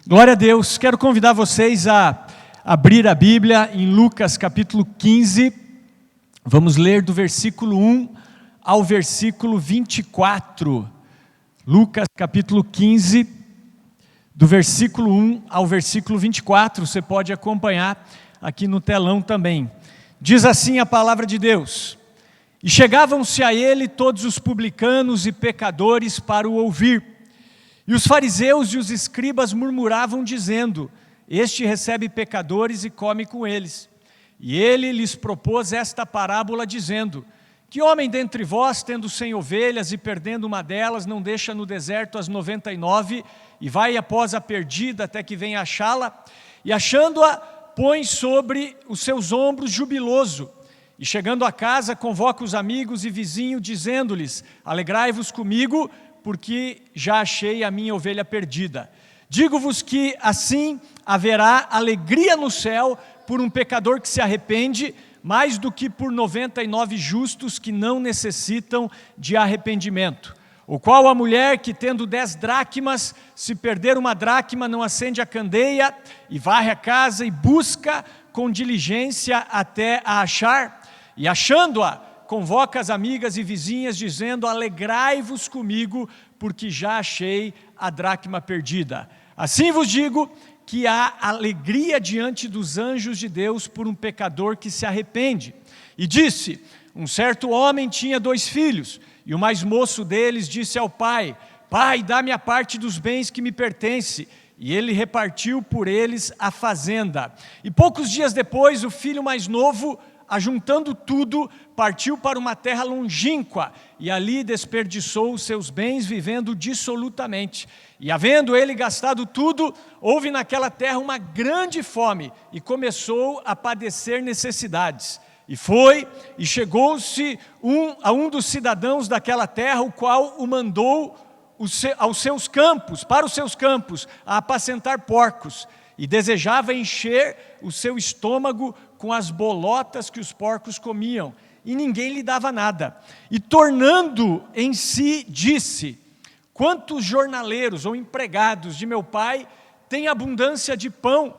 Glória a Deus, quero convidar vocês a abrir a Bíblia em Lucas capítulo 15, vamos ler do versículo 1 ao versículo 24. Lucas capítulo 15, do versículo 1 ao versículo 24, você pode acompanhar aqui no telão também. Diz assim a palavra de Deus: E chegavam-se a ele todos os publicanos e pecadores para o ouvir. E os fariseus e os escribas murmuravam dizendo: Este recebe pecadores e come com eles. E ele lhes propôs esta parábola dizendo: Que homem dentre vós, tendo 100 ovelhas e perdendo uma delas, não deixa no deserto as 99 e vai após a perdida até que venha achá-la? E achando-a, põe sobre os seus ombros jubiloso. E chegando a casa, convoca os amigos e vizinhos, dizendo-lhes: Alegrai-vos comigo, porque já achei a minha ovelha perdida. Digo-vos que assim haverá alegria no céu por um pecador que se arrepende, mais do que por 99 justos que não necessitam de arrependimento. O qual a mulher que tendo 10 dracmas, se perder uma dracma, não acende a candeia e varre a casa e busca com diligência até a achar, e achando-a, convoca as amigas e vizinhas, dizendo: Alegrai-vos comigo, porque já achei a dracma perdida. Assim vos digo que há alegria diante dos anjos de Deus por um pecador que se arrepende. E disse: Um certo homem tinha 2 filhos, e o mais moço deles disse ao pai: Pai, dá-me a parte dos bens que me pertence. E ele repartiu por eles a fazenda. E poucos dias depois, o filho mais novo, ajuntando tudo, partiu para uma terra longínqua, e ali desperdiçou os seus bens, vivendo dissolutamente. E havendo ele gastado tudo, houve naquela terra uma grande fome, e começou a padecer necessidades. E foi, e chegou-se a um dos cidadãos daquela terra, o qual o mandou aos seus campos, para os seus campos, a apacentar porcos, e desejava encher o seu estômago com as bolotas que os porcos comiam, e ninguém lhe dava nada. E tornando em si, disse: Quantos jornaleiros ou empregados de meu pai têm abundância de pão,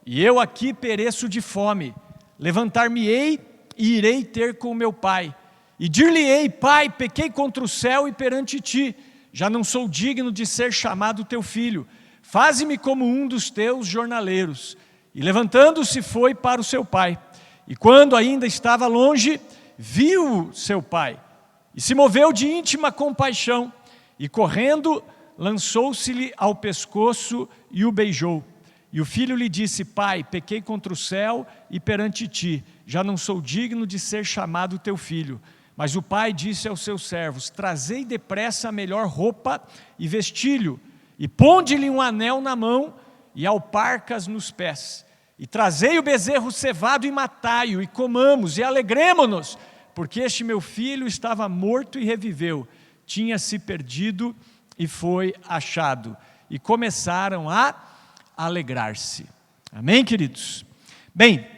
e eu aqui pereço de fome? Levantar-me-ei e irei ter com meu pai, e dir-lhe-ei: Pai, pequei contra o céu e perante ti, já não sou digno de ser chamado teu filho. Faze-me como um dos teus jornaleiros. E levantando-se foi para o seu pai. E quando ainda estava longe, viu seu pai, e se moveu de íntima compaixão, e correndo, lançou-se-lhe ao pescoço e o beijou. E o filho lhe disse: Pai, pequei contra o céu e perante ti, já não sou digno de ser chamado teu filho. Mas o pai disse aos seus servos: Trazei depressa a melhor roupa e vestilho, e ponde-lhe um anel na mão e alparcas nos pés. E trazei o bezerro cevado e matai-o, e comamos e alegremo-nos, porque este meu filho estava morto e reviveu, tinha se perdido e foi achado. E começaram a alegrar-se. Amém, queridos? Bem,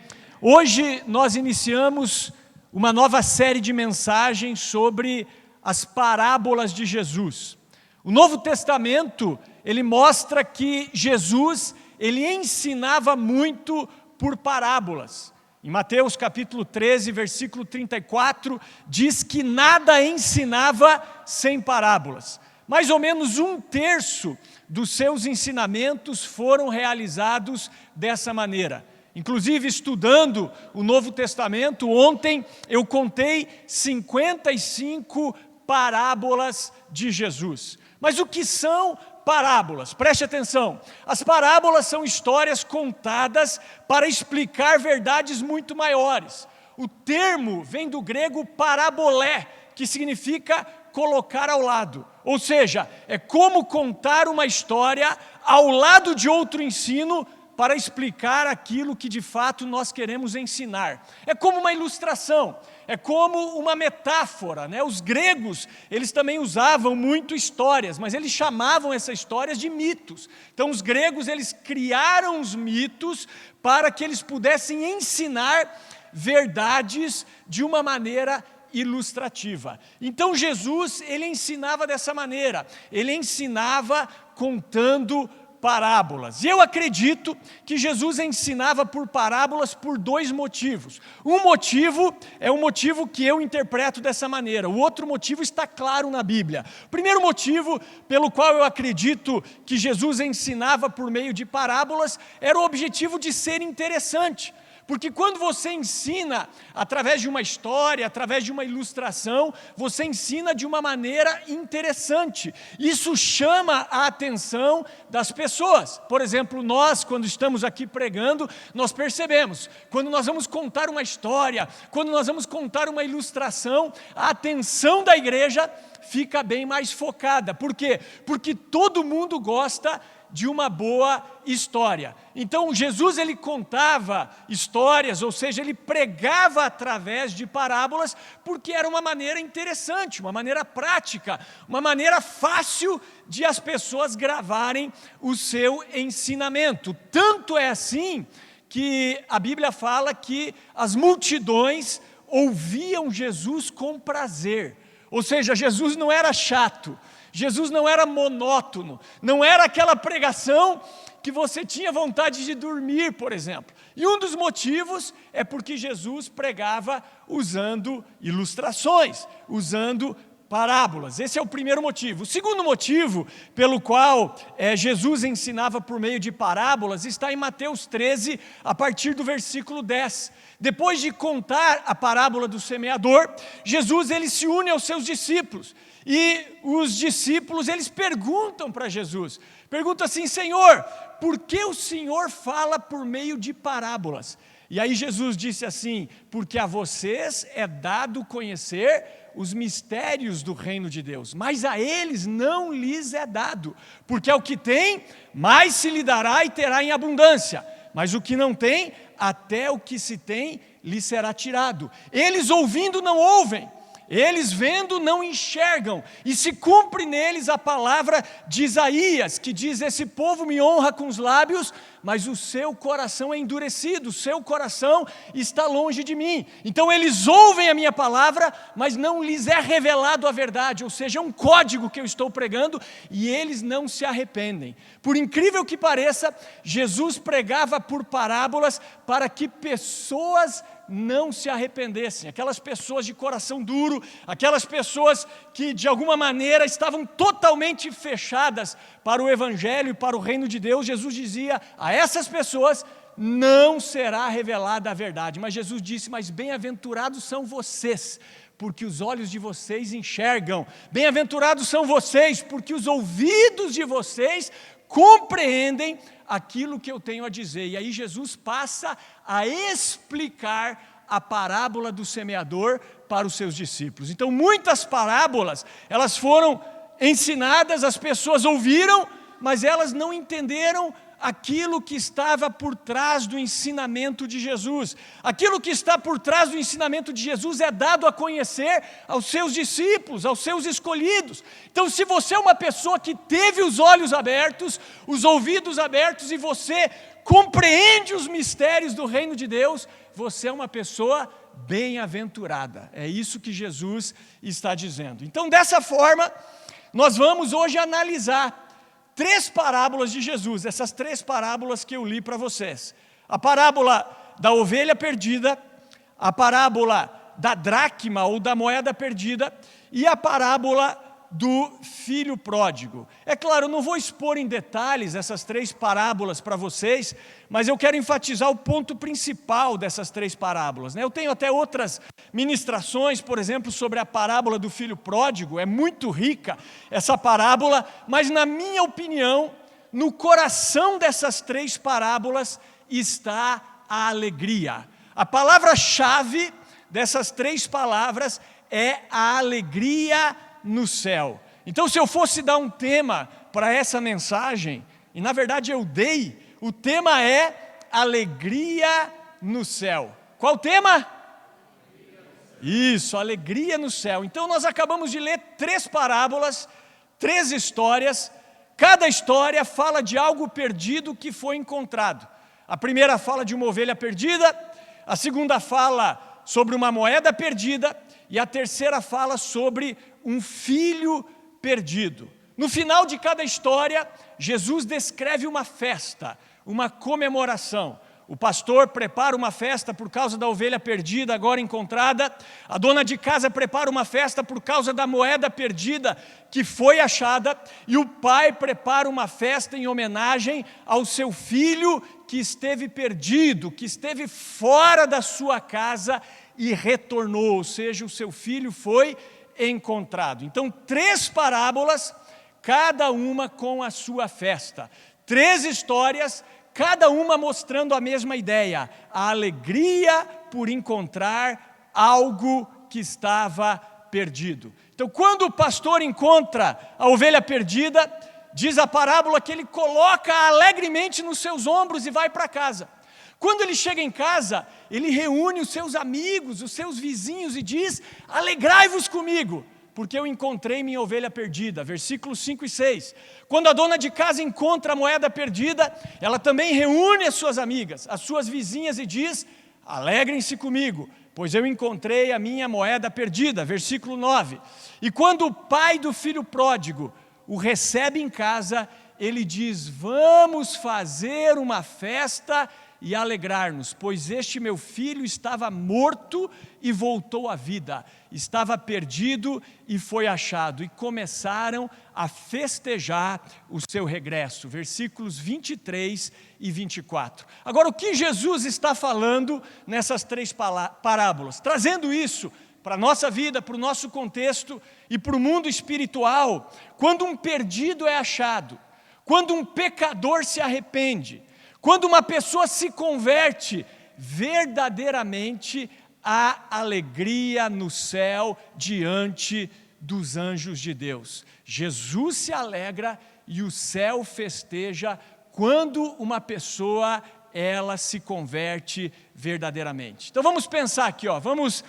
hoje nós iniciamos uma nova série de mensagens sobre as parábolas de Jesus. O Novo Testamento, ele mostra que Jesus, ele ensinava muito por parábolas. Em Mateus capítulo 13, versículo 34, diz que nada ensinava sem parábolas. Mais ou menos 1/3 dos seus ensinamentos foram realizados dessa maneira. Inclusive, estudando o Novo Testamento, ontem eu contei 55 parábolas de Jesus. Mas o que são parábolas? Preste atenção. As parábolas são histórias contadas para explicar verdades muito maiores. O termo vem do grego parabolé, que significa colocar ao lado. Ou seja, é como contar uma história ao lado de outro ensino para explicar aquilo que de fato nós queremos ensinar. É como uma ilustração, é como uma metáfora, né? Os gregos, eles também usavam muito histórias, mas eles chamavam essas histórias de mitos. Então os gregos, eles criaram os mitos para que eles pudessem ensinar verdades de uma maneira ilustrativa. Então Jesus, ele ensinava dessa maneira, ele ensinava contando parábolas. E eu acredito que Jesus ensinava por parábolas por dois motivos. Um motivo é o motivo que eu interpreto dessa maneira. O outro motivo está claro na Bíblia. O primeiro motivo pelo qual eu acredito que Jesus ensinava por meio de parábolas era o objetivo de ser interessante. Porque quando você ensina através de uma história, através de uma ilustração, você ensina de uma maneira interessante. Isso chama a atenção das pessoas. Por exemplo, nós, quando estamos aqui pregando, nós percebemos, quando nós vamos contar uma história, quando nós vamos contar uma ilustração, a atenção da igreja fica bem mais focada. Por quê? Porque todo mundo gosta de uma boa história. Então Jesus ele contava histórias, ou seja, ele pregava através de parábolas, porque era uma maneira interessante, uma maneira prática, uma maneira fácil de as pessoas gravarem o seu ensinamento. Tanto é assim que a Bíblia fala que as multidões ouviam Jesus com prazer. Ou seja, Jesus não era chato, Jesus não era monótono, não era aquela pregação que você tinha vontade de dormir, por exemplo. E um dos motivos é porque Jesus pregava usando ilustrações, usando parábolas. Esse é o primeiro motivo. O segundo motivo pelo qual Jesus ensinava por meio de parábolas está em Mateus 13, a partir do versículo 10. Depois de contar a parábola do semeador, Jesus ele se une aos seus discípulos. E os discípulos, eles perguntam para Jesus, perguntam assim: Senhor, por que o Senhor fala por meio de parábolas? E aí Jesus disse assim: porque a vocês é dado conhecer os mistérios do reino de Deus, mas a eles não lhes é dado, porque ao que tem, mais se lhe dará e terá em abundância, mas o que não tem, até o que se tem, lhe será tirado. Eles ouvindo não ouvem, eles vendo não enxergam, e se cumpre neles a palavra de Isaías, que diz: esse povo me honra com os lábios, mas o seu coração é endurecido, o seu coração está longe de mim. Então eles ouvem a minha palavra, mas não lhes é revelado a verdade, ou seja, é um código que eu estou pregando, e eles não se arrependem. Por incrível que pareça, Jesus pregava por parábolas para que pessoas não se arrependessem, aquelas pessoas de coração duro, aquelas pessoas que de alguma maneira estavam totalmente fechadas para o Evangelho e para o reino de Deus. Jesus dizia: a essas pessoas não será revelada a verdade. Mas Jesus disse: mas bem-aventurados são vocês, porque os olhos de vocês enxergam. Bem-aventurados são vocês, porque os ouvidos de vocês compreendem aquilo que eu tenho a dizer. E aí Jesus passa a explicar a parábola do semeador para os seus discípulos. Então muitas parábolas, elas foram ensinadas, as pessoas ouviram, mas elas não entenderam aquilo que estava por trás do ensinamento de Jesus. Aquilo que está por trás do ensinamento de Jesus é dado a conhecer aos seus discípulos, aos seus escolhidos. Então, se você é uma pessoa que teve os olhos abertos, os ouvidos abertos, e você compreende os mistérios do reino de Deus, você é uma pessoa bem-aventurada. É isso que Jesus está dizendo. Então, dessa forma, nós vamos hoje analisar 3 parábolas de Jesus, essas 3 parábolas que eu li para vocês. A parábola da ovelha perdida, a parábola da dracma ou da moeda perdida e a parábola do filho pródigo. É claro, eu não vou expor em detalhes essas 3 parábolas para vocês, mas eu quero enfatizar o ponto principal dessas 3 parábolas. Eu tenho até outras ministrações, por exemplo, sobre a parábola do filho pródigo. É muito rica essa parábola, mas na minha opinião, no coração dessas 3 parábolas está a alegria. A palavra-chave dessas 3 palavras é a alegria no céu. Então, se eu fosse dar um tema para essa mensagem, e na verdade eu dei, o tema é alegria no céu. Qual o tema? Isso, alegria no céu. Então nós acabamos de ler 3 parábolas, 3 histórias. Cada história fala de algo perdido que foi encontrado. A primeira fala de uma ovelha perdida, a segunda fala sobre uma moeda perdida, e a terceira fala sobre um filho perdido. No final de cada história, Jesus descreve uma festa, uma comemoração. O pastor prepara uma festa por causa da ovelha perdida, agora encontrada. A dona de casa prepara uma festa por causa da moeda perdida, que foi achada. E o pai prepara uma festa em homenagem ao seu filho que esteve perdido, que esteve fora da sua casa e retornou, ou seja, o seu filho foi encontrado. Então, 3 parábolas, cada uma com a sua festa. 3 histórias, cada uma mostrando a mesma ideia, a alegria por encontrar algo que estava perdido. Então, quando o pastor encontra a ovelha perdida, diz a parábola que ele coloca alegremente nos seus ombros e vai para casa. Quando ele chega em casa, ele reúne os seus amigos, os seus vizinhos e diz: alegrai-vos comigo, porque eu encontrei minha ovelha perdida. Versículos 5 e 6. Quando a dona de casa encontra a moeda perdida, ela também reúne as suas amigas, as suas vizinhas e diz: alegrem-se comigo, pois eu encontrei a minha moeda perdida. Versículo 9. E quando o pai do filho pródigo o recebe em casa, ele diz: vamos fazer uma festa e alegrar-nos, pois este meu filho estava morto e voltou à vida, estava perdido e foi achado. E começaram a festejar o seu regresso. Versículos 23 e 24. Agora, o que Jesus está falando nessas 3 parábolas? Trazendo isso para a nossa vida, para o nosso contexto e para o mundo espiritual. Quando um perdido é achado, quando um pecador se arrepende, quando uma pessoa se converte, verdadeiramente há alegria no céu diante dos anjos de Deus. Jesus se alegra e o céu festeja quando uma pessoa ela se converte verdadeiramente. Então vamos pensar aqui, vamos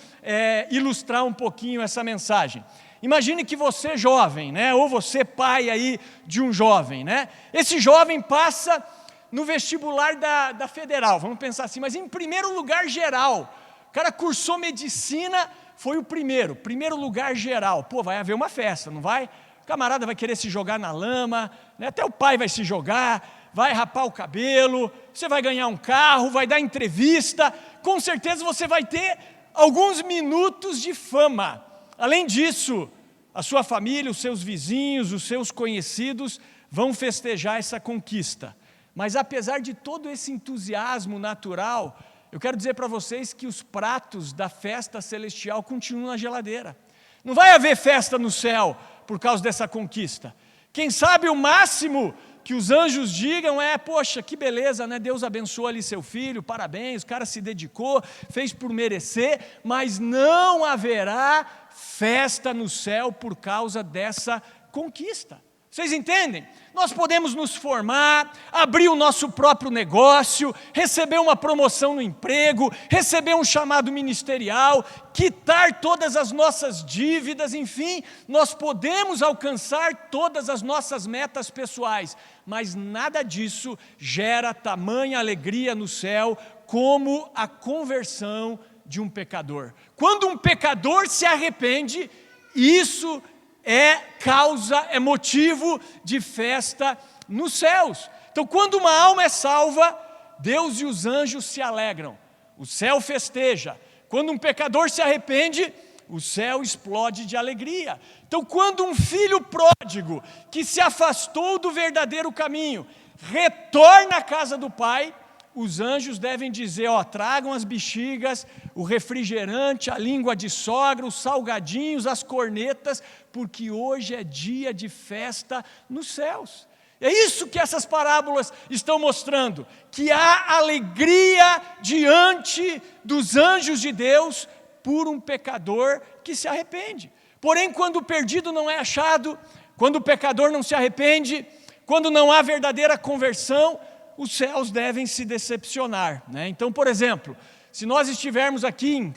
ilustrar um pouquinho essa mensagem. Imagine que você jovem, né, ou você pai aí de um jovem, né? Esse jovem passa no vestibular da Federal, vamos pensar assim, mas em primeiro lugar geral. O cara cursou medicina, foi o primeiro lugar geral. Pô, vai haver uma festa, não vai? O camarada vai querer se jogar na lama, né? Até o pai vai se jogar, vai rapar o cabelo, você vai ganhar um carro, vai dar entrevista, com certeza você vai ter alguns minutos de fama. Além disso, a sua família, os seus vizinhos, os seus conhecidos vão festejar essa conquista. Mas apesar de todo esse entusiasmo natural, eu quero dizer para vocês que os pratos da festa celestial continuam na geladeira. Não vai haver festa no céu por causa dessa conquista. Quem sabe o máximo que os anjos digam é: poxa, que beleza, né? Deus abençoou ali seu filho, parabéns, o cara se dedicou, fez por merecer, mas não haverá festa no céu por causa dessa conquista. Vocês entendem? Nós podemos nos formar, abrir o nosso próprio negócio, receber uma promoção no emprego, receber um chamado ministerial, quitar todas as nossas dívidas, enfim, nós podemos alcançar todas as nossas metas pessoais, mas nada disso gera tamanha alegria no céu como a conversão de um pecador. Quando um pecador se arrepende, isso é motivo de festa nos céus. Então, quando uma alma é salva, Deus e os anjos se alegram, o céu festeja. Quando um pecador se arrepende, o céu explode de alegria. Então, quando um filho pródigo, que se afastou do verdadeiro caminho, retorna à casa do pai, os anjos devem dizer: tragam as bexigas, o refrigerante, a língua de sogra, os salgadinhos, as cornetas, porque hoje é dia de festa nos céus. É isso que essas parábolas estão mostrando, que há alegria diante dos anjos de Deus por um pecador que se arrepende. Porém, quando o perdido não é achado, quando o pecador não se arrepende, quando não há verdadeira conversão, os céus devem se decepcionar, né? Então, por exemplo, se nós estivermos aqui em,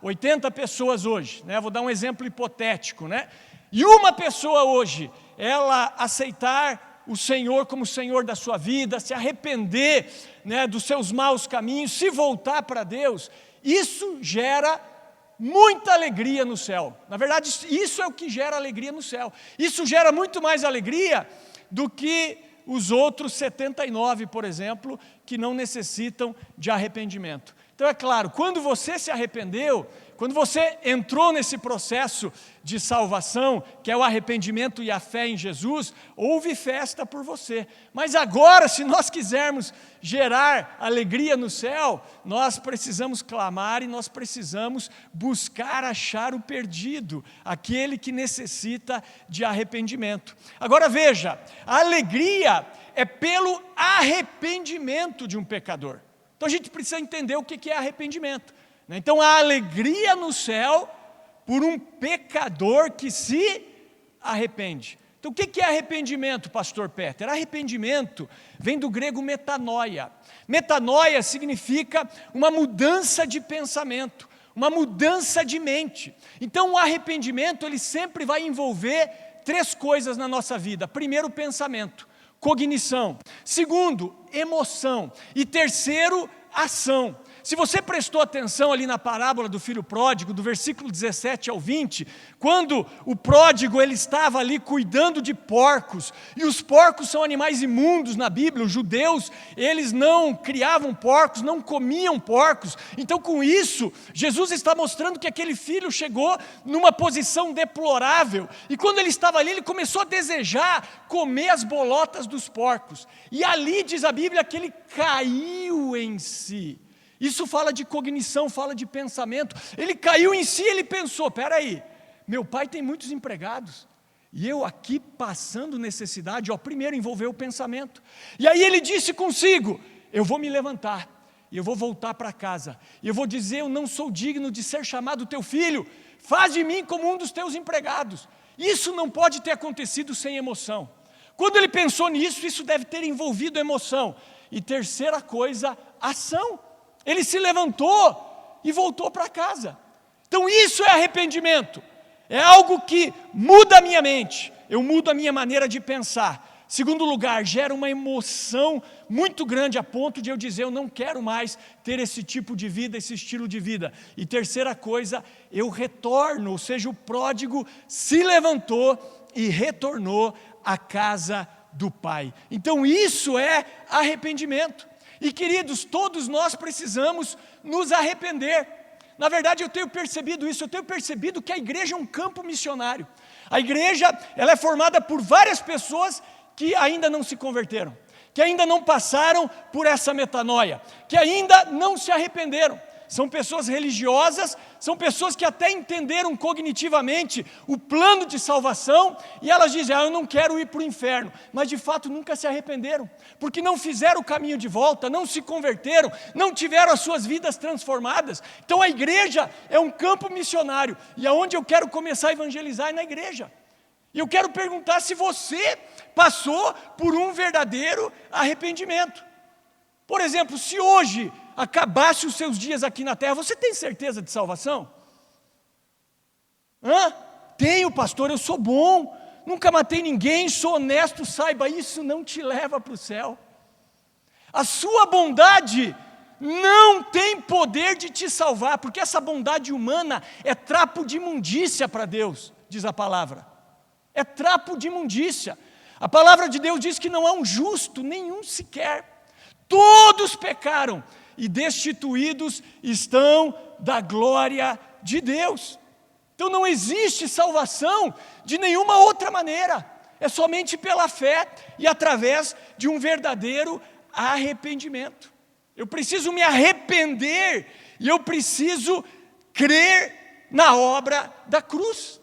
80 pessoas hoje, né? Vou dar um exemplo hipotético, né? E uma pessoa hoje, ela aceitar o Senhor como Senhor da sua vida, se arrepender, né, dos seus maus caminhos, se voltar para Deus, isso gera muita alegria no céu. Na verdade, isso é o que gera alegria no céu. Isso gera muito mais alegria do que os outros 79, por exemplo, que não necessitam de arrependimento. Então é claro, quando você se arrependeu, quando você entrou nesse processo de salvação, que é o arrependimento e a fé em Jesus, houve festa por você. Mas agora, se nós quisermos gerar alegria no céu, nós precisamos clamar e nós precisamos buscar achar o perdido, aquele que necessita de arrependimento. Agora veja, a alegria é pelo arrependimento de um pecador. Então a gente precisa entender o que é arrependimento. Então a alegria no céu por um pecador que se arrepende. Então o que é arrependimento, pastor Peter? Arrependimento vem do grego metanoia. Metanoia significa uma mudança de pensamento, uma mudança de mente. Então o arrependimento ele sempre vai envolver 3 coisas na nossa vida. Primeiro, pensamento, cognição. Segundo, emoção. E terceiro, ação. Se você prestou atenção ali na parábola do filho pródigo, do versículo 17 ao 20, quando o pródigo ele estava ali cuidando de porcos, e os porcos são animais imundos na Bíblia, os judeus, eles não criavam porcos, não comiam porcos, então com isso, Jesus está mostrando que aquele filho chegou numa posição deplorável, e quando ele estava ali, ele começou a desejar comer as bolotas dos porcos, e ali diz a Bíblia que ele caiu em si. Isso fala de cognição, fala de pensamento. Ele caiu em si, ele pensou, peraí, meu pai tem muitos empregados, e eu aqui passando necessidade, primeiro envolveu o pensamento. E aí ele disse consigo, eu vou me levantar, e eu vou voltar para casa, e eu vou dizer, eu não sou digno de ser chamado teu filho, faz de mim como um dos teus empregados. Isso não pode ter acontecido sem emoção. Quando ele pensou nisso, isso deve ter envolvido emoção. E terceira coisa, ação. Ele se levantou e voltou para casa. Então isso é arrependimento. É algo que muda a minha mente. Eu mudo a minha maneira de pensar. Segundo lugar, gera uma emoção muito grande a ponto de eu dizer, eu não quero mais ter esse tipo de vida, esse estilo de vida. E terceira coisa, eu retorno, ou seja, o pródigo se levantou e retornou à casa do pai. Então isso é arrependimento. E queridos, todos nós precisamos nos arrepender. Na verdade eu tenho percebido isso, eu tenho percebido que a igreja é um campo missionário. A igreja ela é formada por várias pessoas que ainda não se converteram, que ainda não passaram por essa metanoia, que ainda não se arrependeram. São pessoas religiosas, são pessoas que até entenderam cognitivamente o plano de salvação, e elas dizem, eu não quero ir para o inferno, mas de fato nunca se arrependeram, porque não fizeram o caminho de volta, não se converteram, não tiveram as suas vidas transformadas. Então a igreja é um campo missionário, e aonde eu quero começar a evangelizar é na igreja. E eu quero perguntar se você passou por um verdadeiro arrependimento. Por exemplo, se hoje acabasse os seus dias aqui na terra, você tem certeza de salvação? Tenho, pastor, eu sou bom, nunca matei ninguém, sou honesto, saiba, isso não te leva para o céu. A sua bondade não tem poder de te salvar, porque essa bondade humana é trapo de imundícia para Deus, diz a palavra. É trapo de imundícia. A palavra de Deus diz que não há um justo, nenhum sequer. Todos pecaram e destituídos estão da glória de Deus. Então não existe salvação de nenhuma outra maneira. É somente pela fé e através de um verdadeiro arrependimento. Eu preciso me arrepender e eu preciso crer na obra da cruz.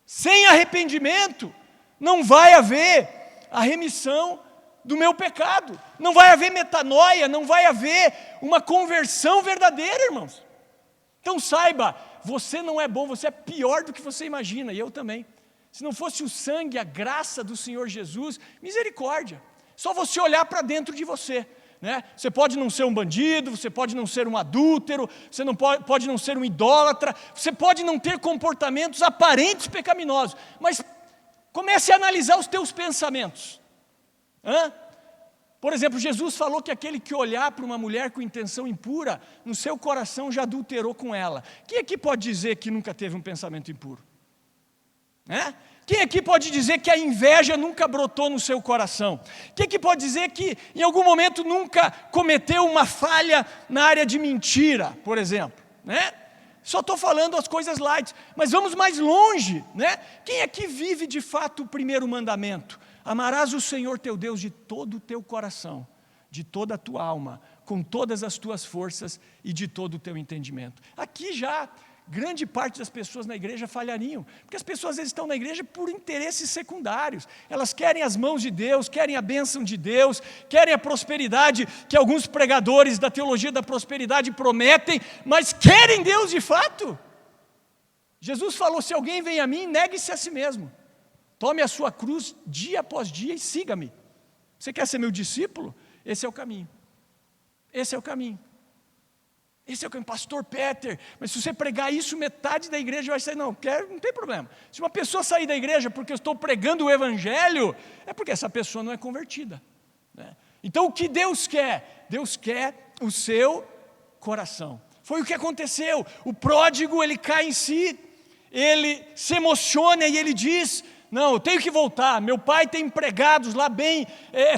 Sem arrependimento não vai haver a remissão do meu pecado, não vai haver metanoia, não vai haver uma conversão verdadeira, irmãos. Então saiba, você não é bom, você é pior do que você imagina, e eu também. Se não fosse o sangue, a graça do Senhor Jesus, misericórdia, só você olhar para dentro de você, né? Você pode não ser um bandido, você pode não ser um adúltero, você não pode não ser um idólatra, você pode não ter comportamentos aparentes pecaminosos, mas comece a analisar os teus pensamentos. Por exemplo, Jesus falou que aquele que olhar para uma mulher com intenção impura, no seu coração já adulterou com ela. Quem aqui pode dizer que nunca teve um pensamento impuro? Quem aqui pode dizer que a inveja nunca brotou no seu coração? Quem aqui pode dizer que em algum momento nunca cometeu uma falha na área de mentira, por exemplo? Só estou falando as coisas light, mas vamos mais longe. Quem aqui vive de fato o primeiro mandamento? Amarás o Senhor teu Deus de todo o teu coração, de toda a tua alma, com todas as tuas forças e de todo o teu entendimento. Aqui já grande parte das pessoas na igreja falhariam, porque as pessoas às vezes estão na igreja por interesses secundários. Elas querem as mãos de Deus, querem a bênção de Deus, querem a prosperidade que alguns pregadores da teologia da prosperidade prometem, mas querem Deus de fato? Jesus falou: se alguém vem a mim, negue-se a si mesmo. Tome a sua cruz dia após dia e siga-me. Você quer ser meu discípulo? Esse é o caminho. Esse é o caminho. Esse é o caminho. Pastor Peter, mas se você pregar isso, metade da igreja vai sair. Não tem problema. Se uma pessoa sair da igreja porque eu estou pregando o evangelho, é porque essa pessoa não é convertida. Então o que Deus quer? Deus quer o seu coração. Foi o que aconteceu. O pródigo, ele cai em si, ele se emociona e ele diz: não, eu tenho que voltar, meu pai tem empregados lá bem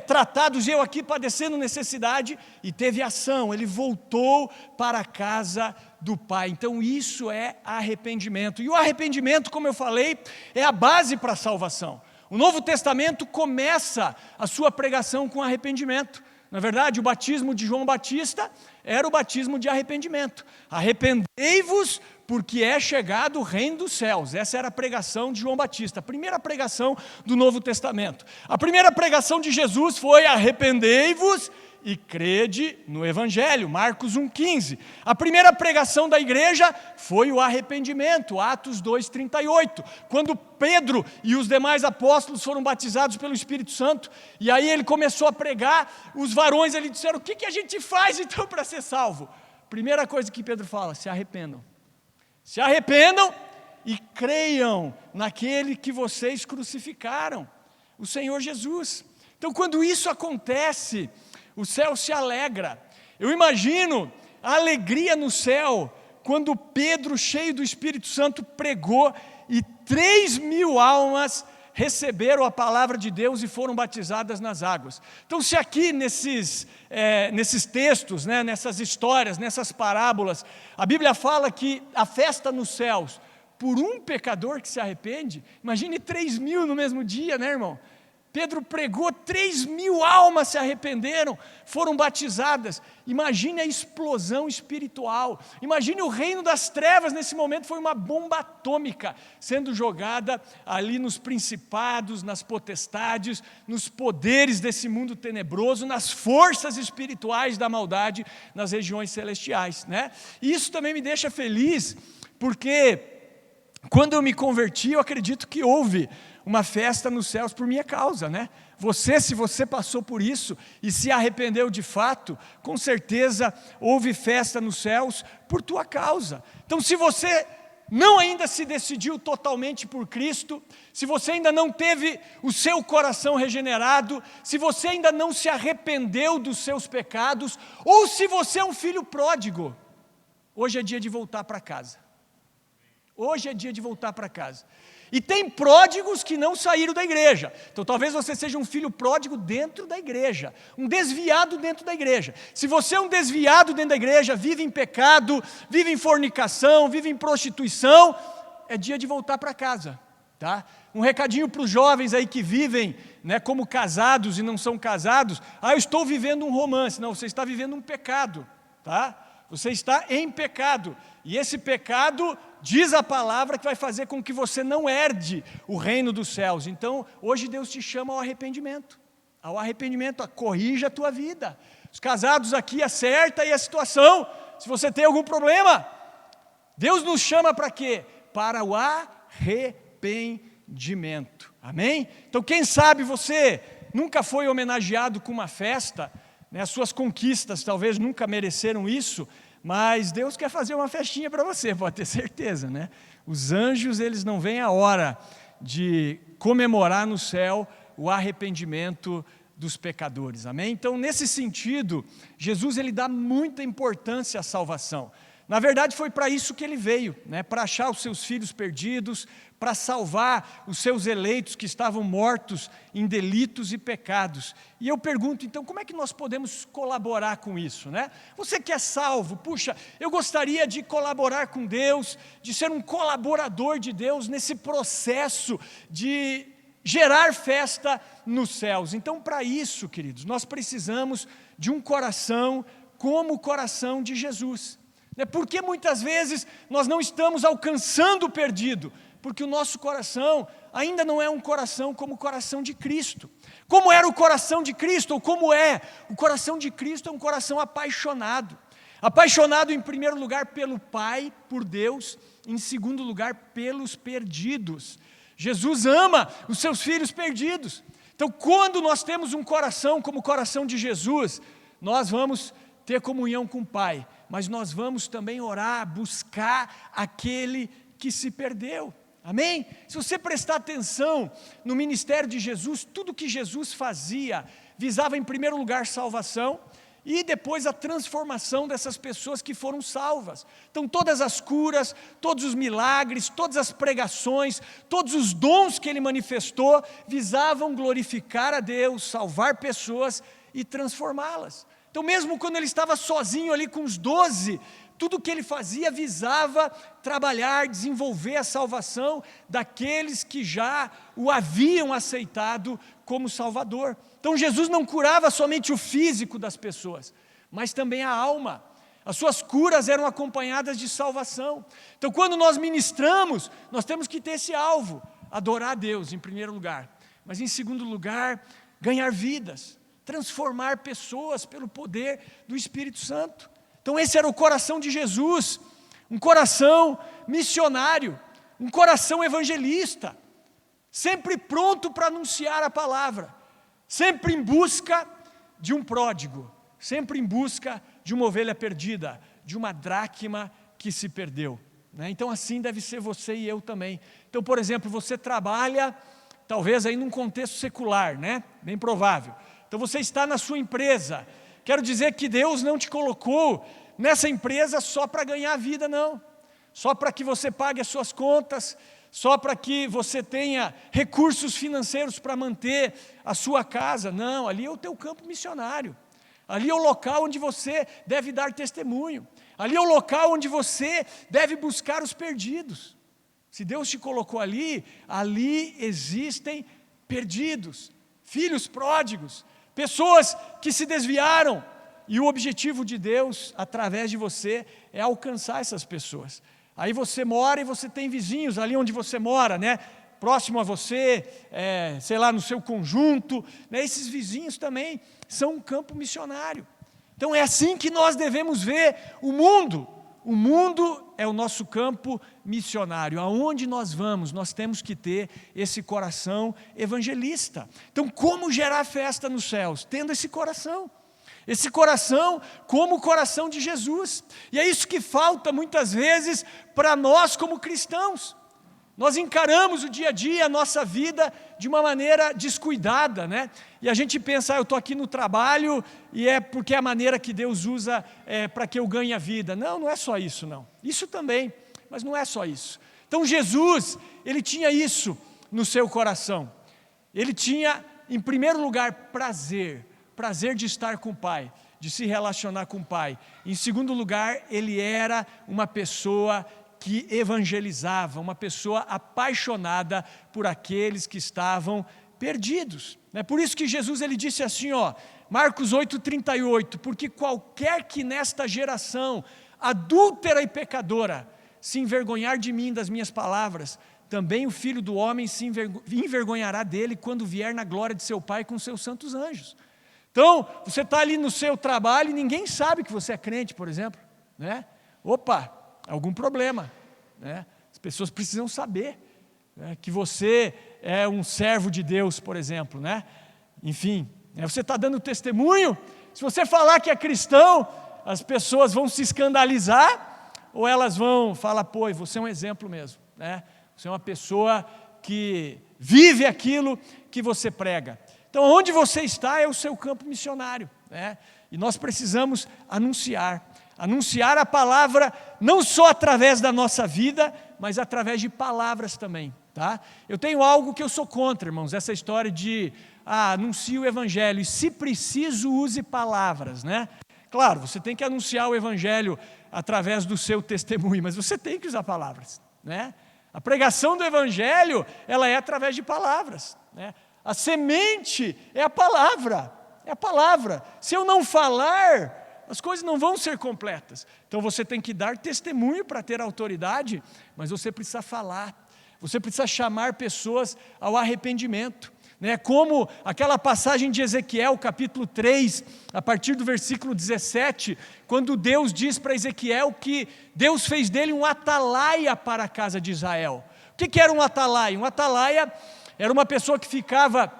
tratados, e eu aqui padecendo necessidade, e teve ação, ele voltou para a casa do pai. Então isso é arrependimento, e o arrependimento, como eu falei, é a base para a salvação. O Novo Testamento começa a sua pregação com arrependimento. Na verdade, o batismo de João Batista era o batismo de arrependimento. Arrependei-vos, porque é chegado o reino dos céus. Essa era a pregação de João Batista, a primeira pregação do Novo Testamento. A primeira pregação de Jesus foi: arrependei-vos e crede no Evangelho, Marcos 1,15. A primeira pregação da igreja foi o arrependimento, Atos 2,38. Quando Pedro e os demais apóstolos foram batizados pelo Espírito Santo, e aí ele começou a pregar, os varões ali disseram: o que a gente faz então para ser salvo? Primeira coisa que Pedro fala: se arrependam. Se arrependam e creiam naquele que vocês crucificaram, o Senhor Jesus. Então, quando isso acontece, o céu se alegra. Eu imagino a alegria no céu quando Pedro, cheio do Espírito Santo, pregou e 3.000 almas receberam a palavra de Deus e foram batizadas nas águas. Então, se aqui nesses textos, nessas histórias, nessas parábolas, a Bíblia fala que a festa nos céus, por um pecador que se arrepende, imagine 3.000 no mesmo dia, irmão? Pedro pregou, 3.000 almas se arrependeram, foram batizadas. Imagine a explosão espiritual. Imagine o reino das trevas nesse momento, foi uma bomba atômica sendo jogada ali nos principados, nas potestades, nos poderes desse mundo tenebroso, nas forças espirituais da maldade, nas regiões celestiais. E isso também me deixa feliz, porque quando eu me converti, eu acredito que houve uma festa nos céus por minha causa, se você passou por isso e se arrependeu de fato, com certeza houve festa nos céus por tua causa. Então, se você não ainda se decidiu totalmente por Cristo, se você ainda não teve o seu coração regenerado, se você ainda não se arrependeu dos seus pecados, ou se você é um filho pródigo, hoje é dia de voltar para casa. Hoje é dia de voltar para casa. E tem pródigos que não saíram da igreja. Então talvez você seja um filho pródigo dentro da igreja, um desviado dentro da igreja. Se você é um desviado dentro da igreja, vive em pecado, vive em fornicação, vive em prostituição, é dia de voltar para casa. Um recadinho para os jovens aí que vivem como casados e não são casados: eu estou vivendo um romance. Não, você está vivendo um pecado. Você está em pecado, e esse pecado, diz a palavra, que vai fazer com que você não herde o reino dos céus. Então, hoje Deus te chama ao arrependimento, corrija a tua vida. Os casados aqui, acerta aí a situação. Se você tem algum problema, Deus nos chama para quê? Para o arrependimento, amém? Então, quem sabe você nunca foi homenageado com uma festa, as suas conquistas talvez nunca mereceram isso, mas Deus quer fazer uma festinha para você, pode ter certeza, Os anjos, eles não veem a hora de comemorar no céu o arrependimento dos pecadores, amém? Então, nesse sentido, Jesus ele dá muita importância à salvação. Na verdade, foi para isso que ele veio, né? Para achar os seus filhos perdidos, para salvar os seus eleitos que estavam mortos em delitos e pecados. E eu pergunto, então, como é que nós podemos colaborar com isso, né? Você que é salvo, puxa, eu gostaria de colaborar com Deus, de ser um colaborador de Deus nesse processo de gerar festa nos céus. Então, para isso, queridos, nós precisamos de um coração como o coração de Jesus. Porque muitas vezes nós não estamos alcançando o perdido, porque o nosso coração ainda não é um coração como o coração de Cristo. Como era o coração de Cristo, ou como é? O coração de Cristo é um coração apaixonado. Apaixonado em primeiro lugar pelo Pai, por Deus, em segundo lugar pelos perdidos. Jesus ama os seus filhos perdidos. Então, quando nós temos um coração como o coração de Jesus, nós vamos ter comunhão com o Pai, mas nós vamos também orar, buscar aquele que se perdeu. Amém? Se você prestar atenção no ministério de Jesus, tudo que Jesus fazia visava em primeiro lugar salvação e depois a transformação dessas pessoas que foram salvas. Então todas as curas, todos os milagres, todas as pregações, todos os dons que ele manifestou visavam glorificar a Deus, salvar pessoas e transformá-las. Então mesmo quando ele estava sozinho ali com os 12, tudo que ele fazia visava trabalhar, desenvolver a salvação daqueles que já o haviam aceitado como Salvador. Então Jesus não curava somente o físico das pessoas, mas também a alma. As suas curas eram acompanhadas de salvação. Então quando nós ministramos, nós temos que ter esse alvo, adorar a Deus em primeiro lugar, mas em segundo lugar, ganhar vidas, transformar pessoas pelo poder do Espírito Santo. Então esse era o coração de Jesus, um coração missionário, um coração evangelista, sempre pronto para anunciar a palavra, sempre em busca de um pródigo, sempre em busca de uma ovelha perdida, de uma dracma que se perdeu. Então assim deve ser você e eu também. Então, por exemplo, você trabalha, talvez aí num contexto secular, bem provável. Então você está na sua empresa. Quero dizer que Deus não te colocou nessa empresa só para ganhar vida, não. Só para que você pague as suas contas, só para que você tenha recursos financeiros para manter a sua casa. Não, ali é o teu campo missionário. Ali é o local onde você deve dar testemunho. Ali é o local onde você deve buscar os perdidos. Se Deus te colocou ali, ali existem perdidos, filhos pródigos, pessoas que se desviaram, e o objetivo de Deus, através de você, é alcançar essas pessoas. Aí você mora e você tem vizinhos ali onde você mora, próximo a você, sei lá, no seu conjunto, esses vizinhos também são um campo missionário. Então é assim que nós devemos ver o mundo. O mundo é o nosso campo missionário. Aonde nós vamos, nós temos que ter esse coração evangelista. Então, como gerar festa nos céus? Tendo esse coração. Esse coração como o coração de Jesus. E é isso que falta muitas vezes para nós como cristãos. Nós encaramos o dia a dia, a nossa vida, de uma maneira descuidada, E a gente pensa, eu estou aqui no trabalho e é porque é a maneira que Deus usa para que eu ganhe a vida. Não, não é só isso, não. Isso também, mas não é só isso. Então Jesus, ele tinha isso no seu coração. Ele tinha, em primeiro lugar, prazer de estar com o Pai, de se relacionar com o Pai. Em segundo lugar, ele era uma pessoa que evangelizava, uma pessoa apaixonada por aqueles que estavam perdidos. Por isso que Jesus ele disse assim, Marcos 8,38, porque qualquer que nesta geração adúltera e pecadora se envergonhar de mim, das minhas palavras, também o Filho do Homem se envergonhará dele quando vier na glória de seu Pai com seus santos anjos. Então, você está ali no seu trabalho e ninguém sabe que você é crente, por exemplo. Opa, algum problema. As pessoas precisam saber que você é um servo de Deus, por exemplo. Enfim, você está dando testemunho. Se você falar que é cristão, as pessoas vão se escandalizar ou elas vão falar, pô, você é um exemplo mesmo. Você é uma pessoa que vive aquilo que você prega. Então, onde você está é o seu campo missionário, né? E nós precisamos anunciar a palavra não só através da nossa vida, mas através de palavras também, tá? Eu tenho algo que eu sou contra, irmãos, essa história de anuncie o evangelho e, se preciso, use palavras, né? Claro, você tem que anunciar o evangelho através do seu testemunho, mas você tem que usar palavras, né? A pregação do evangelho, ela é através de palavras, né? A semente é a palavra, Se eu não falar, as coisas não vão ser completas. Então você tem que dar testemunho para ter autoridade, mas você precisa falar, você precisa chamar pessoas ao arrependimento, né? Como aquela passagem de Ezequiel, capítulo 3, a partir do versículo 17, quando Deus diz para Ezequiel que Deus fez dele um atalaia para a casa de Israel. O que era um atalaia? Um atalaia era uma pessoa que ficava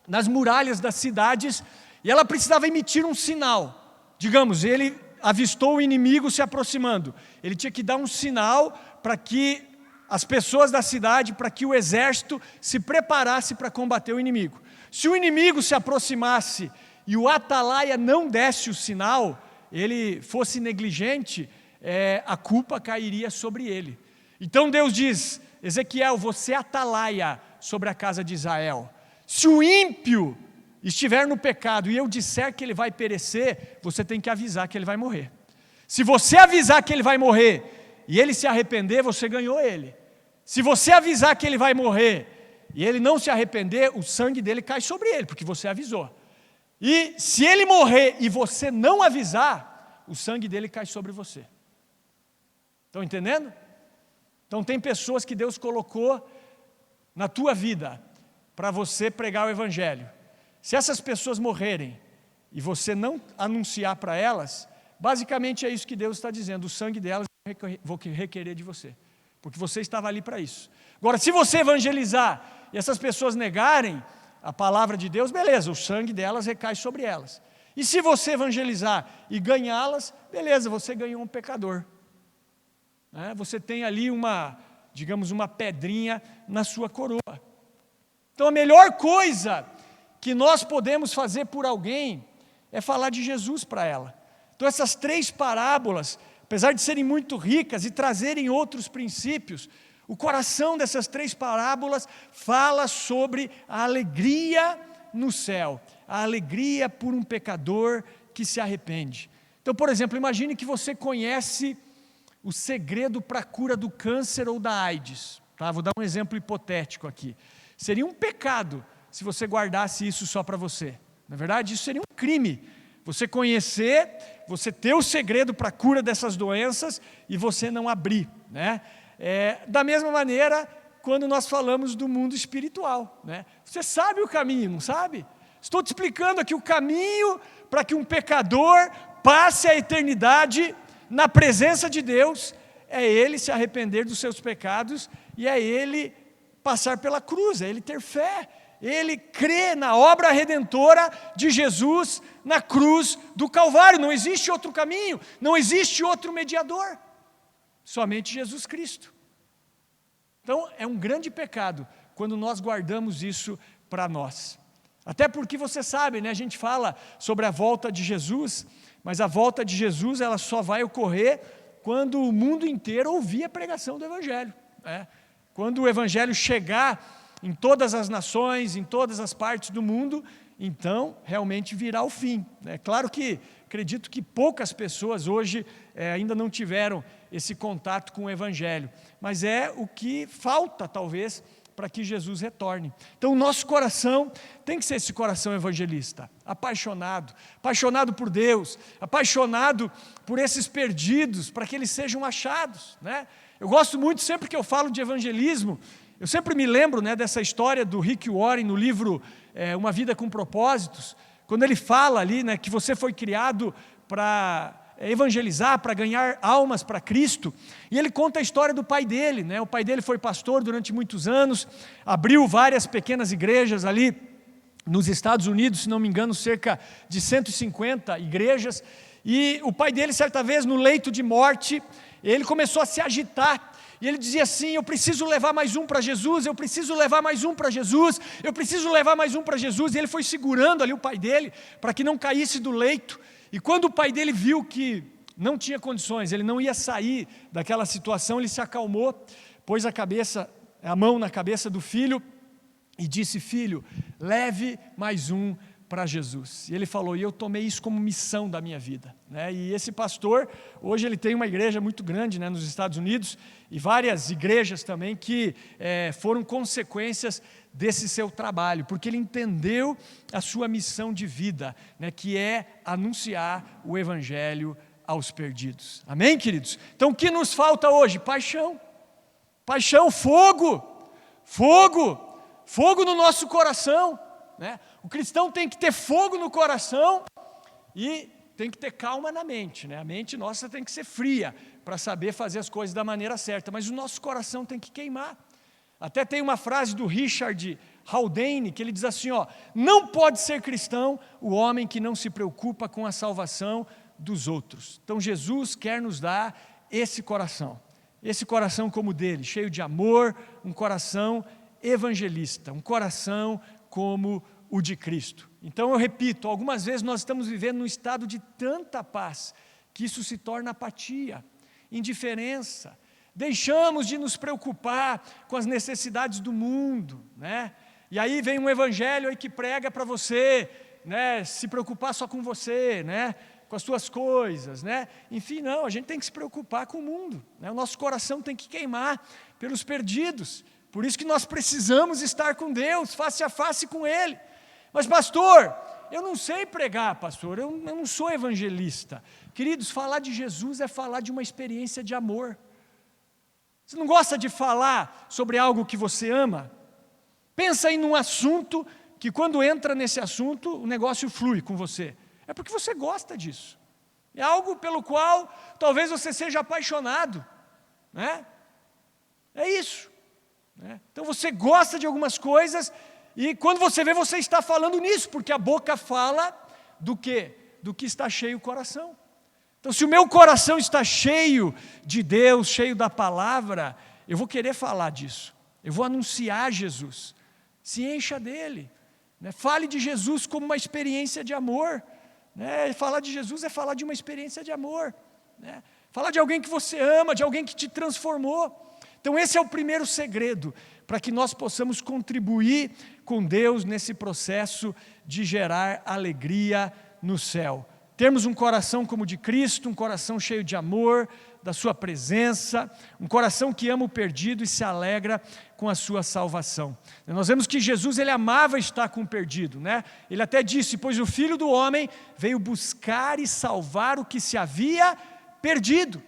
nas muralhas das cidades e ela precisava emitir um sinal. Digamos, ele avistou o inimigo se aproximando. Ele tinha que dar um sinal para que as pessoas da cidade, para que o exército se preparasse para combater o inimigo. Se o inimigo se aproximasse e o atalaia não desse o sinal, ele fosse negligente, a culpa cairia sobre ele. Então Deus diz: Ezequiel, você atalaia sobre a casa de Israel. Se o ímpio estiver no pecado e eu disser que ele vai perecer, você tem que avisar que ele vai morrer. Se você avisar que ele vai morrer e ele se arrepender, você ganhou ele. Se você avisar que ele vai morrer e ele não se arrepender, o sangue dele cai sobre ele, porque você avisou. E se ele morrer e você não avisar, o sangue dele cai sobre você. Estão entendendo? Então tem pessoas que Deus colocou na tua vida para você pregar o evangelho. Se essas pessoas morrerem e você não anunciar para elas, basicamente é isso que Deus está dizendo: o sangue delas eu vou requerer de você, porque você estava ali para isso. Agora, se você evangelizar e essas pessoas negarem a palavra de Deus, beleza, o sangue delas recai sobre elas. E se você evangelizar e ganhá-las, beleza, você ganhou um pecador. Você tem ali uma pedrinha na sua coroa. Então a melhor coisa que nós podemos fazer por alguém é falar de Jesus para ela. Então essas 3 parábolas, apesar de serem muito ricas e trazerem outros princípios, o coração dessas 3 parábolas fala sobre a alegria no céu, a alegria por um pecador que se arrepende. Então, por exemplo, imagine que você conhece o segredo para a cura do câncer ou da AIDS. Tá? Vou dar um exemplo hipotético aqui. Seria um pecado se você guardasse isso só para você. Na verdade, isso seria um crime. Você conhecer, você ter o segredo para a cura dessas doenças e você não abrir, né? Da mesma maneira, quando nós falamos do mundo espiritual, né? Você sabe o caminho, não sabe? Estou te explicando aqui o caminho para que um pecador passe a eternidade na presença de Deus. É ele se arrepender dos seus pecados e é ele passar pela cruz, é ele ter fé, ele crê na obra redentora de Jesus na cruz do Calvário. Não existe outro caminho, não existe outro mediador, somente Jesus Cristo. Então é um grande pecado quando nós guardamos isso para nós. Até porque você sabe, né, a gente fala sobre a volta de Jesus, mas a volta de Jesus ela só vai ocorrer quando o mundo inteiro ouvir a pregação do Evangelho, né? Quando o Evangelho chegar em todas as nações, em todas as partes do mundo, então realmente virá o fim. É claro que acredito que poucas pessoas hoje ainda não tiveram esse contato com o Evangelho, mas é o que falta talvez para que Jesus retorne. Então o nosso coração tem que ser esse coração evangelista, apaixonado por Deus, apaixonado por esses perdidos, para que eles sejam achados, né? Eu gosto muito, sempre que eu falo de evangelismo, eu sempre me lembro, né, dessa história do Rick Warren no livro Uma Vida com Propósitos, quando ele fala ali, né, que você foi criado para evangelizar, para ganhar almas para Cristo, e ele conta a história do pai dele, né? O pai dele foi pastor durante muitos anos, abriu várias pequenas igrejas ali nos Estados Unidos, se não me engano, cerca de 150 igrejas, e o pai dele, certa vez, no leito de morte, ele começou a se agitar, E ele dizia assim: eu preciso levar mais um para Jesus, eu preciso levar mais um para Jesus, eu preciso levar mais um para Jesus. E ele foi segurando ali o pai dele, para que não caísse do leito. E quando o pai dele viu que não tinha condições, ele não ia sair daquela situação, ele se acalmou, pôs a mão na cabeça do filho e disse: filho, leve mais um para Jesus. E ele falou: e eu tomei isso como missão da minha vida, né? E esse pastor, hoje ele tem uma igreja muito grande, né, nos Estados Unidos, e várias igrejas também que foram consequências desse seu trabalho, porque ele entendeu a sua missão de vida, né, que é anunciar o evangelho aos perdidos. Amém, queridos? Então o que nos falta hoje? Paixão, fogo no nosso coração, né? O cristão tem que ter fogo no coração e tem que ter calma na mente, né? A mente nossa tem que ser fria para saber fazer as coisas da maneira certa, mas o nosso coração tem que queimar. Até tem uma frase do Richard Haldane que ele diz assim: não pode ser cristão o homem que não se preocupa com a salvação dos outros. Então Jesus quer nos dar esse coração como o dele, cheio de amor, um coração evangelista, um coração como o de Cristo. Então eu repito, algumas vezes nós estamos vivendo num estado de tanta paz, que isso se torna apatia, indiferença, deixamos de nos preocupar com as necessidades do mundo, né? E aí vem um evangelho aí que prega para você, né, se preocupar só com você, né, com as suas coisas, né? Enfim, não, a gente tem que se preocupar com o mundo, né? O nosso coração tem que queimar pelos perdidos. Por isso que nós precisamos estar com Deus, face a face com Ele. Mas pastor, eu não sei pregar, pastor, eu não sou evangelista. Queridos, falar de Jesus é falar de uma experiência de amor. Você não gosta de falar sobre algo que você ama? Pensa aí num assunto que quando entra nesse assunto, o negócio flui com você. É porque você gosta disso. É algo pelo qual talvez você seja apaixonado, né? É isso, né? Então você gosta de algumas coisas e quando você vê, você está falando nisso, porque a boca fala do quê? Do que está cheio o coração. Então se o meu coração está cheio de Deus, cheio da palavra, eu vou querer falar disso, eu vou anunciar Jesus. Se encha dele, né? Fale de Jesus como uma experiência de amor, né? Falar de Jesus é falar de uma experiência de amor, né? Falar de alguém que você ama, de alguém que te transformou. Então esse é o primeiro segredo, para que nós possamos contribuir com Deus nesse processo de gerar alegria no céu. Termos um coração como o de Cristo, um coração cheio de amor, da sua presença, um coração que ama o perdido e se alegra com a sua salvação. Nós vemos que Jesus, ele amava estar com o perdido, né? Ele até disse: pois o Filho do Homem veio buscar e salvar o que se havia perdido.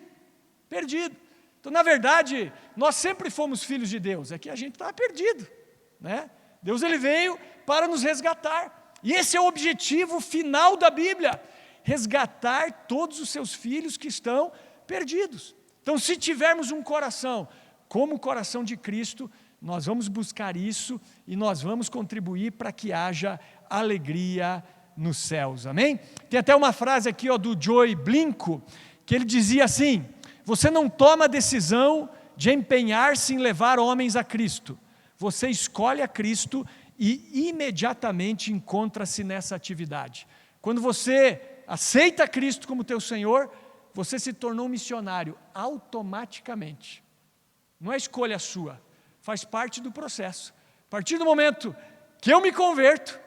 Então, na verdade, nós sempre fomos filhos de Deus, é que a gente estava perdido, né? Deus, ele veio para nos resgatar, e esse é o objetivo final da Bíblia, resgatar todos os seus filhos que estão perdidos. Então, se tivermos um coração como o coração de Cristo, nós vamos buscar isso e nós vamos contribuir para que haja alegria nos céus, amém? Tem até uma frase aqui do Joy Blinco, que ele dizia assim: você não toma a decisão de empenhar-se em levar homens a Cristo, você escolhe a Cristo e imediatamente encontra-se nessa atividade. Quando você aceita Cristo como teu Senhor, você se tornou um missionário automaticamente. Não é escolha sua, faz parte do processo. A partir do momento que eu me converto,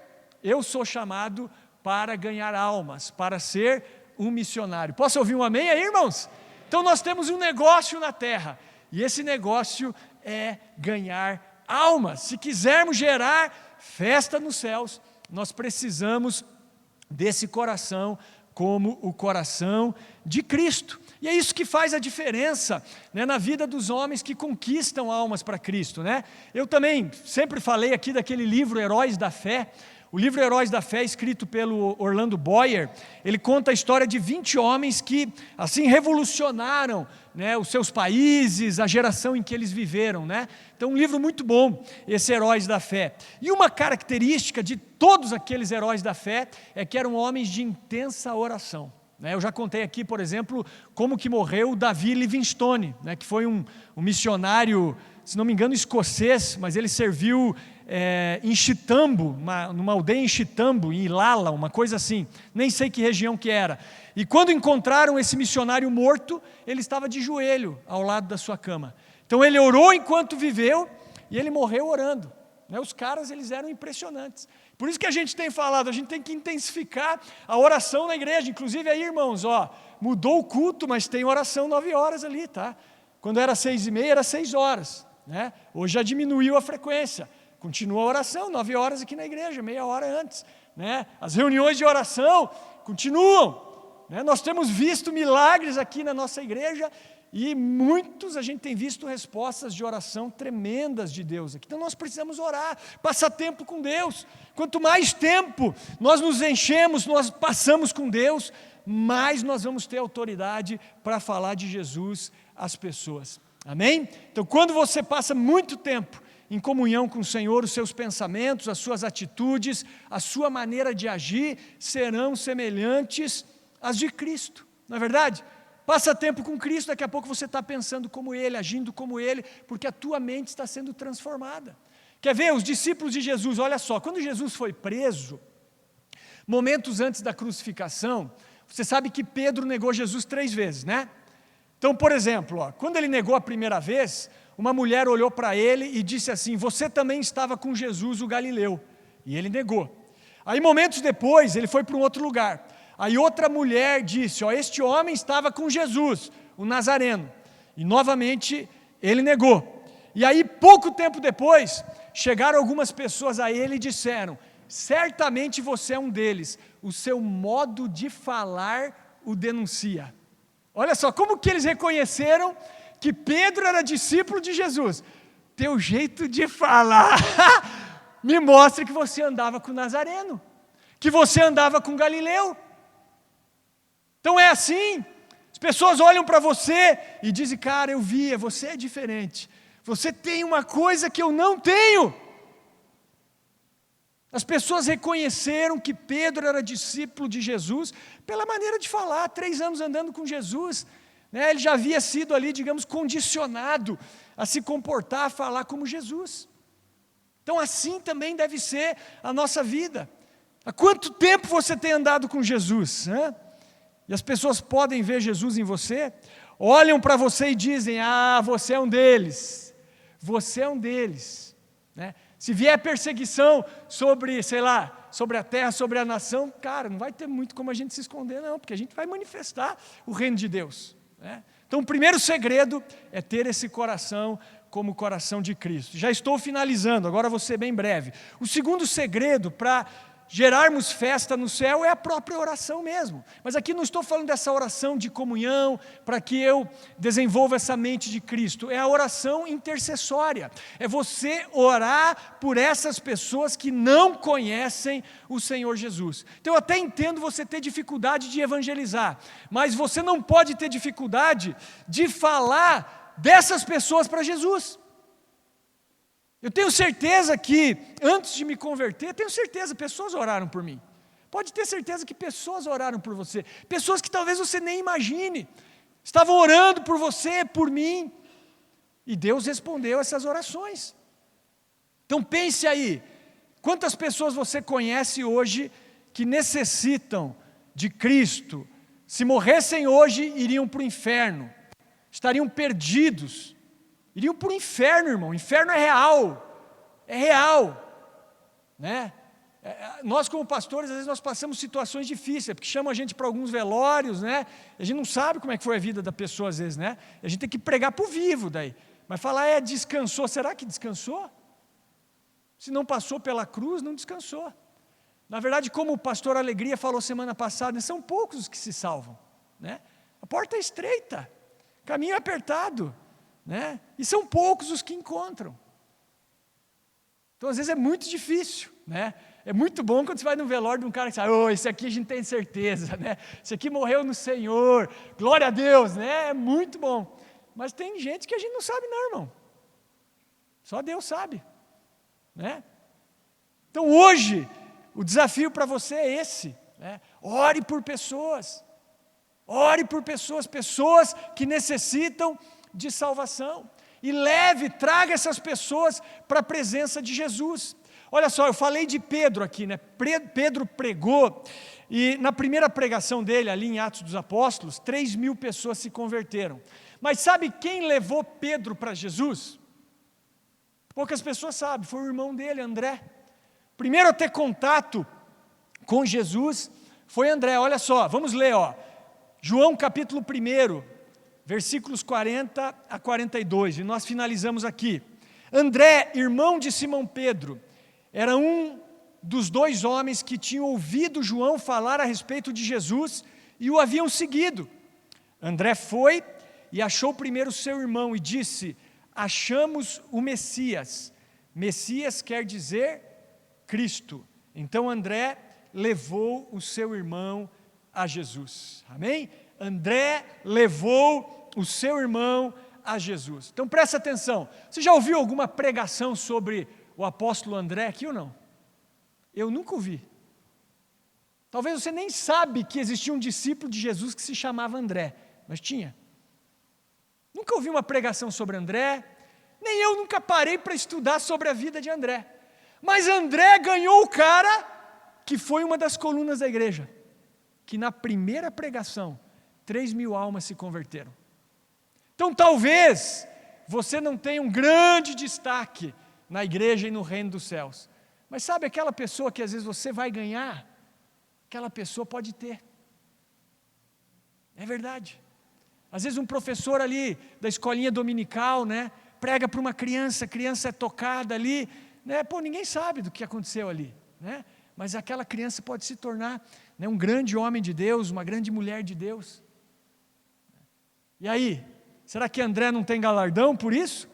eu sou chamado para ganhar almas, para ser um missionário. Posso ouvir um amém aí, irmãos? Então nós temos um negócio na terra, e esse negócio é ganhar almas. Se quisermos gerar festa nos céus, nós precisamos desse coração como o coração de Cristo. E é isso que faz a diferença, né, na vida dos homens que conquistam almas para Cristo, né? Eu também sempre falei aqui daquele livro Heróis da Fé. O livro Heróis da Fé, escrito pelo Orlando Boyer, ele conta a história de 20 homens que assim revolucionaram, né, os seus países, a geração em que eles viveram, né? Então um livro muito bom, esse Heróis da Fé. E uma característica de todos aqueles heróis da fé é que eram homens de intensa oração, Eu já contei aqui, por exemplo, como que morreu o Davi Livingstone, que foi um missionário, se não me engano, escocês, mas ele serviu em Chitambo, numa aldeia em Chitambo, em Ilala, uma coisa assim, nem sei que região que era. E quando encontraram esse missionário morto, ele estava de joelho ao lado da sua cama. Então ele orou enquanto viveu e ele morreu orando. Os caras, eles eram impressionantes. Por isso que a gente tem falado, a gente tem que intensificar a oração na igreja. Inclusive aí, irmãos, mudou o culto, mas tem oração 9 horas ali, tá? Quando era 6h30, era 6 horas. Hoje já diminuiu a frequência. Continua a oração, 9 horas aqui na igreja, meia hora antes. As reuniões de oração continuam. Nós temos visto milagres aqui na nossa igreja e muitos a gente tem visto respostas de oração tremendas de Deus aqui. Então nós precisamos orar, passar tempo com Deus. Quanto mais tempo nós nos enchemos, nós passamos com Deus, mais nós vamos ter autoridade para falar de Jesus às pessoas. Amém? Então quando você passa muito tempo em comunhão com o Senhor, os seus pensamentos, as suas atitudes, a sua maneira de agir serão semelhantes às de Cristo, não é verdade? Passa tempo com Cristo, daqui a pouco você está pensando como Ele, agindo como Ele, porque a tua mente está sendo transformada. Quer ver, os discípulos de Jesus, olha só, quando Jesus foi preso, momentos antes da crucificação, você sabe que Pedro negou Jesus 3 vezes, Então, por exemplo, quando ele negou a primeira vez, uma mulher olhou para ele e disse assim: você também estava com Jesus o Galileu. E ele negou. Aí momentos depois, ele foi para um outro lugar. Aí outra mulher disse: este homem estava com Jesus, o Nazareno. E novamente ele negou. E aí pouco tempo depois, chegaram algumas pessoas a ele e disseram: certamente você é um deles, o seu modo de falar o denuncia. Olha só, como que eles reconheceram que Pedro era discípulo de Jesus? Teu jeito de falar me mostra que você andava com o Nazareno, que você andava com Galileu. Então é assim, as pessoas olham para você e dizem: cara, eu via, você é diferente, você tem uma coisa que eu não tenho. As pessoas reconheceram que Pedro era discípulo de Jesus pela maneira de falar. 3 anos andando com Jesus, ele já havia sido ali, digamos, condicionado a se comportar, a falar como Jesus. Então assim também deve ser a nossa vida. Há quanto tempo você tem andado com Jesus? E as pessoas podem ver Jesus em você, olham para você e dizem: você é um deles, você é um deles. Se vier perseguição sobre, sobre a terra, sobre a nação, cara, não vai ter muito como a gente se esconder não, porque a gente vai manifestar o reino de Deus. Então o primeiro segredo é ter esse coração como o coração de Cristo. Já estou finalizando, agora vou ser bem breve. O segundo segredo para gerarmos festa no céu é a própria oração mesmo. Mas aqui não estou falando dessa oração de comunhão, para que eu desenvolva essa mente de Cristo. É a oração intercessória. É você orar por essas pessoas que não conhecem o Senhor Jesus. Então eu até entendo você ter dificuldade de evangelizar, mas você não pode ter dificuldade de falar dessas pessoas para Jesus. Eu tenho certeza que, antes de me converter, tenho certeza, pessoas oraram por mim. Pode ter certeza que pessoas oraram por você. Pessoas que talvez você nem imagine. Estavam orando por você, por mim. E Deus respondeu essas orações. Então pense aí, quantas pessoas você conhece hoje que necessitam de Cristo? Se morressem hoje, iriam para o inferno. Estariam perdidos. Iriam para o inferno, irmão. O inferno é real, Nós como pastores, às vezes nós passamos situações difíceis, porque chamam a gente para alguns velórios, A gente não sabe como é que foi a vida da pessoa às vezes, A gente tem que pregar para o vivo daí. Mas falar descansou, será que descansou? Se não passou pela cruz, não descansou. Na verdade, como o pastor Alegria falou semana passada, são poucos os que se salvam, A porta é estreita, o caminho é apertado, E são poucos os que encontram. Então às vezes é muito difícil, É muito bom quando você vai no velório de um cara que fala: esse aqui a gente tem certeza, Esse aqui morreu no Senhor, glória a Deus, É muito bom. Mas tem gente que a gente não sabe não, irmão. Só Deus sabe, Então hoje o desafio para você é esse, Ore por pessoas. Ore por pessoas que necessitam de salvação. E traga essas pessoas para a presença de Jesus. Olha só, eu falei de Pedro aqui, né? Pedro pregou, e na primeira pregação dele, ali em Atos dos Apóstolos, 3.000 pessoas se converteram. Mas sabe quem levou Pedro para Jesus? Poucas pessoas sabem, foi o irmão dele, André. Primeiro a ter contato com Jesus foi André. Olha só, vamos ler, João capítulo 1, versículos 40 a 42, e nós finalizamos aqui. André, irmão de Simão Pedro, era um dos 2 homens que tinham ouvido João falar a respeito de Jesus e o haviam seguido. André foi e achou primeiro seu irmão e disse: achamos o Messias. Messias quer dizer Cristo. Então André levou o seu irmão a Jesus. Amém? André levou o seu irmão a Jesus. Então presta atenção. Você já ouviu alguma pregação sobre o apóstolo André aqui ou não? Eu nunca ouvi. Talvez você nem sabe que existia um discípulo de Jesus que se chamava André, mas tinha. Nunca ouvi uma pregação sobre André, nem eu nunca parei para estudar sobre a vida de André. Mas André ganhou o cara que foi uma das colunas da igreja, que na primeira pregação, 3.000 almas se converteram. Então talvez você não tenha um grande destaque na igreja e no reino dos céus, mas sabe aquela pessoa que às vezes você vai ganhar, aquela pessoa pode ter. É verdade. Às vezes um professor ali da escolinha dominical, né, prega para uma criança, a criança é tocada ali, né, ninguém sabe do que aconteceu ali, né, mas aquela criança pode se tornar, né, um grande homem de Deus, uma grande mulher de Deus. E aí, será que André não tem galardão por isso?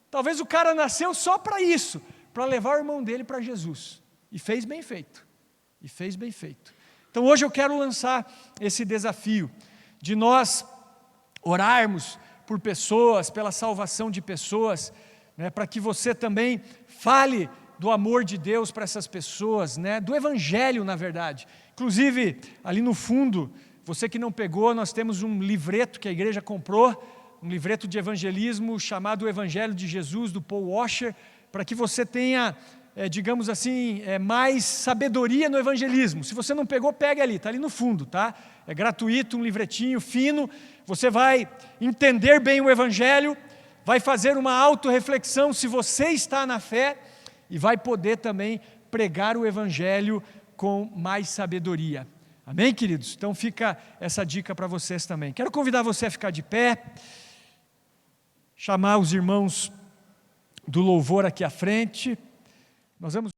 Talvez o cara nasceu só para isso, para levar o irmão dele para Jesus, e fez bem feito, Então hoje eu quero lançar esse desafio, de nós orarmos por pessoas, pela salvação de pessoas, né, para que você também fale do amor de Deus para essas pessoas, né, do Evangelho, na verdade. Inclusive, ali no fundo, você que não pegou, nós temos um livreto que a igreja comprou, um livreto de evangelismo chamado O Evangelho de Jesus, do Paul Washer, para que você tenha, digamos assim, mais sabedoria no evangelismo. Se você não pegou, pega ali, está ali no fundo, tá? É gratuito, um livretinho fino, você vai entender bem o Evangelho, vai fazer uma autorreflexão se você está na fé e vai poder também pregar o Evangelho com mais sabedoria. Amém, queridos? Então fica essa dica para vocês também. Quero convidar você a ficar de pé, chamar os irmãos do louvor aqui à frente. Nós vamos